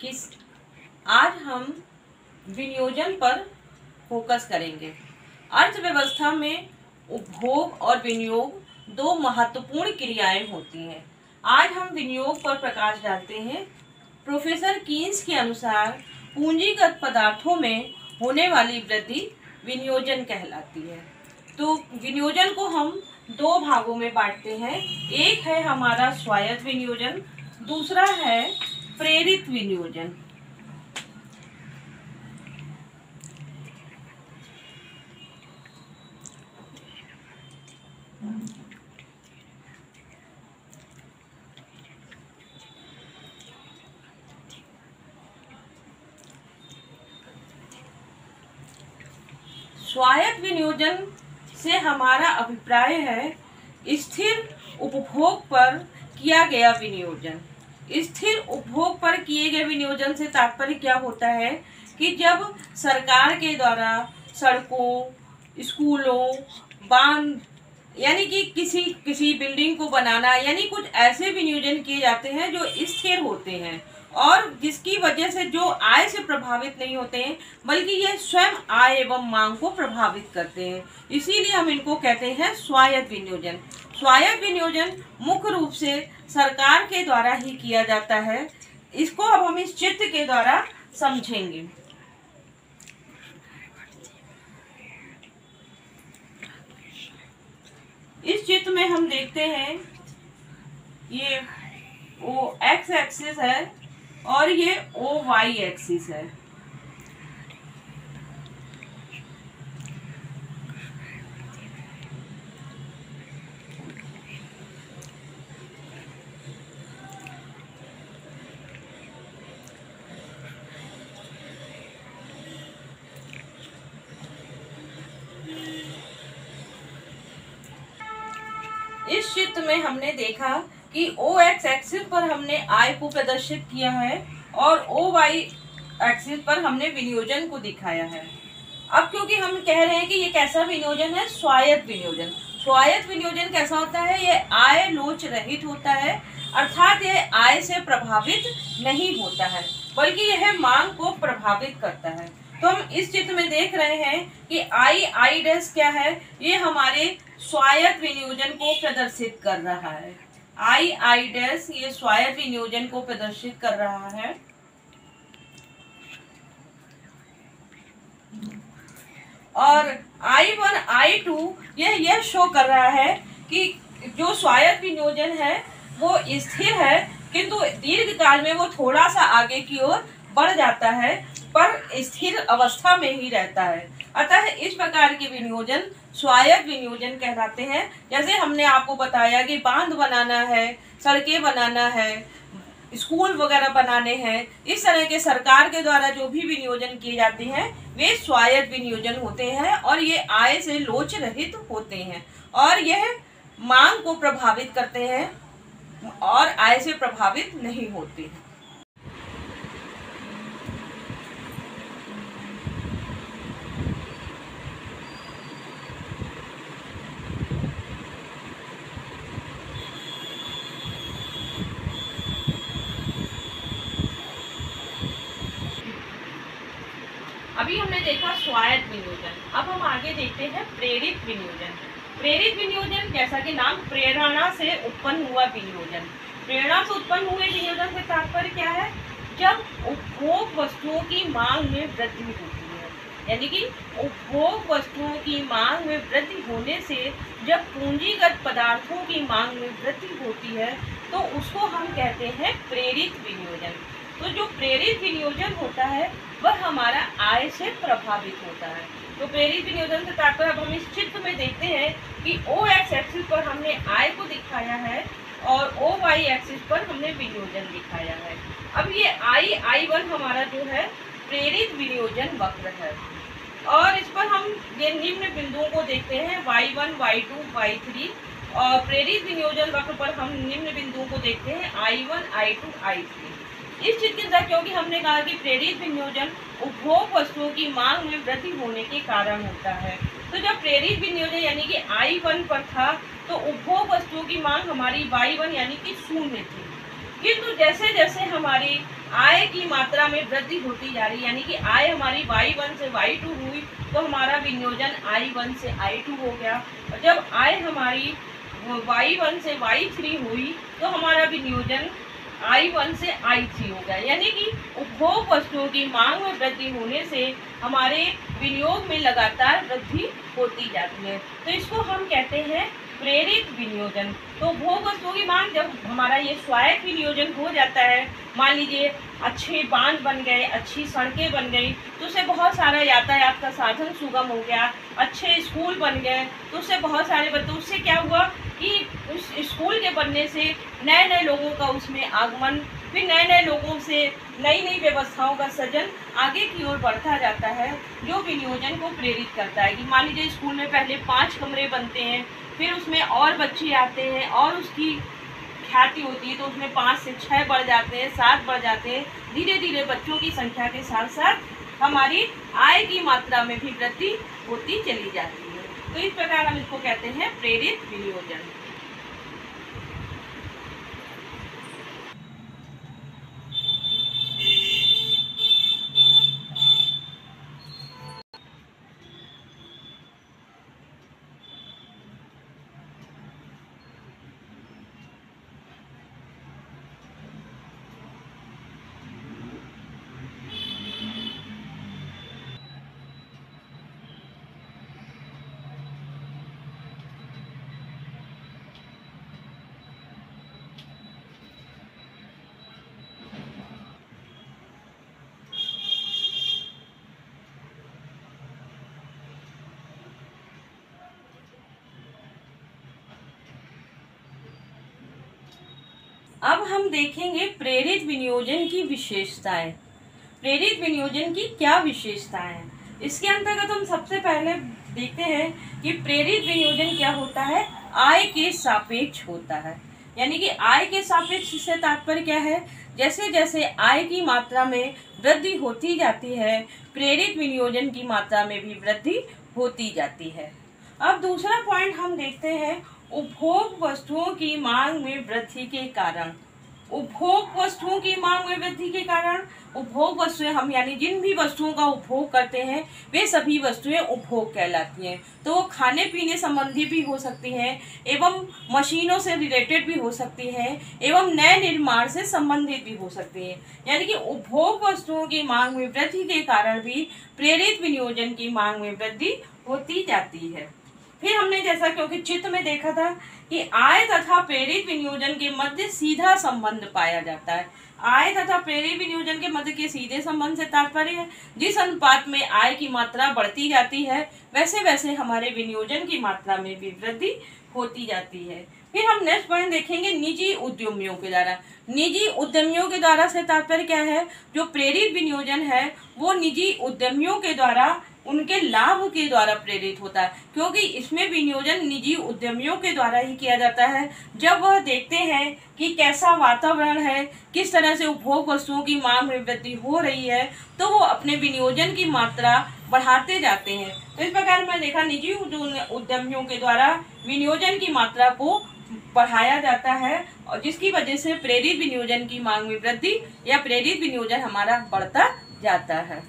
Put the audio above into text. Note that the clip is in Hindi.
किस आज हम विनियोजन पर फोकस करेंगे। अर्थव्यवस्था में उपभोग और विनियोग दो महत्वपूर्ण क्रियाएं होती हैं। आज हम विनियोग पर प्रकाश डालते हैं। प्रोफेसर कीन्स के अनुसार पूंजीगत पदार्थों में होने वाली वृद्धि विनियोजन कहलाती है। तो विनियोजन को हम दो भागों में बांटते हैं। एक है हमारा स्वायत्त विनियोजन, दूसरा है प्रेरित विनियोजन। स्वायत्त विनियोजन से हमारा अभिप्राय है स्थिर उपभोग पर किया गया विनियोजन। स्थिर उपभोग पर किए गए विनियोजन से तात्पर्य क्या होता है कि जब सरकार के द्वारा सड़कों, स्कूलों, बांध यानी कि किसी बिल्डिंग को बनाना, यानी कुछ ऐसे विनियोजन किए जाते हैं जो स्थिर होते हैं और जिसकी वजह से जो आय से प्रभावित नहीं होते हैं, बल्कि ये स्वयं आय एवं मांग को प्रभावित करते हैं। इसीलिए हम इनको कहते हैं स्वायत्त विनियोजन। स्वायत्त विनियोजन मुख्य रूप से सरकार के द्वारा ही किया जाता है। इसको अब हम इस चित्र के द्वारा समझेंगे। इस चित्र में हम देखते हैं ये ओ एक्स एक्सिस है और ये ओ वाई एक्सिस है। इस चित्र में हमने देखा कि ओ एक्स एक्सिस पर हमने आय को प्रदर्शित किया है और ओ वाई एक्सिस पर हमने विनियोजन को दिखाया है। अब क्योंकि हम कह रहे हैं कि ये कैसा विनियोजन है, स्वायत्त विनियोजन। स्वायत्त विनियोजन कैसा होता है, ये आय लोच रहित होता है, अर्थात यह आय से प्रभावित नहीं होता है बल्कि यह मांग को प्रभावित करता है। तो हम इस चित्र में देख रहे हैं कि आई डैश क्या है, ये हमारे स्वायत्त विनियोजन को प्रदर्शित कर रहा है। आई डैश ये स्वायत्त विनियोजन को प्रदर्शित कर रहा है। और I1 I2 यह शो कर रहा है कि जो स्वायत्त विनियोजन है वो स्थिर है, किंतु दीर्घकाल में वो थोड़ा सा आगे की ओर बढ़ जाता है पर स्थिर अवस्था में ही रहता है। अतः इस प्रकार के विनियोजन स्वायत्त विनियोजन कहलाते हैं। जैसे हमने आपको बताया कि बांध बनाना है, सड़कें बनाना है, स्कूल वगैरह बनाने हैं, इस तरह के सरकार के द्वारा जो भी विनियोजन किए जाते हैं वे स्वायत्त विनियोजन होते हैं और ये आय से लोच रहित होते हैं और यह मांग को प्रभावित करते हैं और आय से प्रभावित नहीं होते हैं। अभी हमने देखा स्वायत्त विनियोजन, अब हम आगे देखते हैं प्रेरित विनियोजन। प्रेरित विनियोजन जैसा कि नाम, प्रेरणा से उत्पन्न हुआ विनियोजन। प्रेरणा से उत्पन्न हुए विनियोजन से तात्पर्य क्या है, जब उपभोग वस्तुओं की मांग में वृद्धि होती है, यानी कि उपभोग वस्तुओं की मांग में वृद्धि होने से जब पूंजीगत पदार्थों की मांग में वृद्धि होती है तो उसको हम कहते हैं प्रेरित विनियोजन। तो जो प्रेरित विनियोजन होता है वह हमारा आय से प्रभावित होता है। तो प्रेरित विनियोजन से तात्पर्य अब हम इस चित्र में देखते हैं कि ओ एक्स एक्सिस पर हमने आय को दिखाया है और ओ वाई एक्सिस पर हमने विनियोजन दिखाया है। अब ये I1 हमारा जो है प्रेरित विनियोजन वक्र है और इस पर हम ये निम्न बिंदुओं को देखते हैं Y1, Y2, Y3 और प्रेरित विनियोजन वक्र पर हम निम्न बिंदुओं को देखते हैं I1, I2, I3। इस चित्र के अंदर क्योंकि हमने कहा कि प्रेरित विनियोजन उपभोग वस्तुओं की मांग में वृद्धि होने के कारण होता है, तो जब प्रेरित विनियोजन यानी कि I1 पर था तो उपभोग वस्तुओं की मांग हमारी Y1 यानी कि 0 थी। किंतु जैसे जैसे हमारी आय की मात्रा में वृद्धि होती जा रही, यानी कि आय हमारी y1 से y2 हुई तो हमारा विनियोजन I1 से I2 हो गया, और जब आय हमारी y1 से y3 हुई तो हमारा विनियोजन I1 से I3 हो गया। यानी कि उपभोग वस्तुओं की मांग में वृद्धि होने से हमारे विनियोग में लगातार वृद्धि होती जाती है, तो इसको हम कहते हैं प्रेरित विनियोजन। तो उपभोग वस्तुओं की मांग जब हमारा ये स्वायत्त विनियोजन हो जाता है, मान लीजिए अच्छे बांध बन गए, अच्छी सड़कें बन गई, तो उससे बहुत सारा यातायात का साधन सुगम हो गया, अच्छे स्कूल बन गए तो उससे बहुत सारे बच्चों, उससे क्या हुआ कि उस स्कूल के बनने से नए नए लोगों का उसमें आगमन, फिर नए नए लोगों से नई नई व्यवस्थाओं का सृजन आगे की ओर बढ़ता जाता है, जो विनियोजन को प्रेरित करता है। कि मान लीजिए स्कूल में पहले 5 कमरे बनते हैं, फिर उसमें और बच्चे आते हैं और उसकी ख्याति होती है तो उसमें 5 से 6 बढ़ जाते हैं, 7 बढ़ जाते हैं। धीरे धीरे बच्चों की संख्या के साथ साथ हमारी आय की मात्रा में भी वृद्धि होती चली जाती है। तो इस प्रकार हम इसको कहते हैं प्रेरित विनियोजन। अब हम देखेंगे प्रेरित विनियोजन की विशेषताएं। प्रेरित विनियोजन की क्या विशेषताएं हैं, इसके अंतर्गत हम सबसे पहले देखते हैं कि प्रेरित विनियोजन क्या होता है, आय के सापेक्ष होता है। यानी कि आय के सापेक्ष से तात्पर्य क्या है, जैसे जैसे आय की मात्रा में वृद्धि होती जाती है, प्रेरित विनियोजन की मात्रा में भी वृद्धि होती जाती है। अब दूसरा पॉइंट हम देखते हैं, उपभोग वस्तुओं की मांग में वृद्धि के कारण। उपभोग वस्तुओं की मांग में वृद्धि के कारण, उपभोग वस्तुएं हम यानी जिन भी वस्तुओं का उपभोग करते हैं वे सभी वस्तुएं उपभोग कहलाती हैं। तो वो खाने पीने संबंधी भी हो सकती हैं, एवं मशीनों से रिलेटेड भी हो सकती हैं, एवं नए निर्माण से संबंधित भी हो सकती हैं। यानी कि उपभोग वस्तुओं की मांग में वृद्धि के कारण भी प्रेरित विनियोजन की मांग में वृद्धि होती जाती है। फिर हमने जैसा क्योंकि चित्र में देखा था कि आय तथा प्रेरित विनियोजन के मध्य सीधा संबंध पाया जाता है। आय तथा प्रेरित विनियोजन के मध्य के सीधे संबंध से तात्पर्य है, जिस अनुपात में आय की मात्रा बढ़ती जाती है वैसे वैसे हमारे विनियोजन की मात्रा में भी वृद्धि होती जाती है। फिर हम नेक्स्ट पॉइंट देखेंगे, निजी उद्यमियों के द्वारा। निजी उद्यमियों के द्वारा से तात्पर्य क्या है, जो प्रेरित विनियोजन है वो निजी उद्यमियों के द्वारा उनके लाभ के द्वारा प्रेरित होता है, क्योंकि इसमें विनियोजन निजी उद्यमियों के द्वारा ही किया जाता है। जब वह देखते हैं कि कैसा वातावरण है, किस तरह से उपभोग वस्तुओं की मांग में वृद्धि हो रही है, तो वो अपने विनियोजन की मात्रा बढ़ाते जाते हैं। तो इस प्रकार में देखा, निजी उद्यमियों के द्वारा विनियोजन की मात्रा को बढ़ाया जाता है, और जिसकी वजह से प्रेरित विनियोजन की मांग में वृद्धि या प्रेरित विनियोजन हमारा बढ़ता जाता है।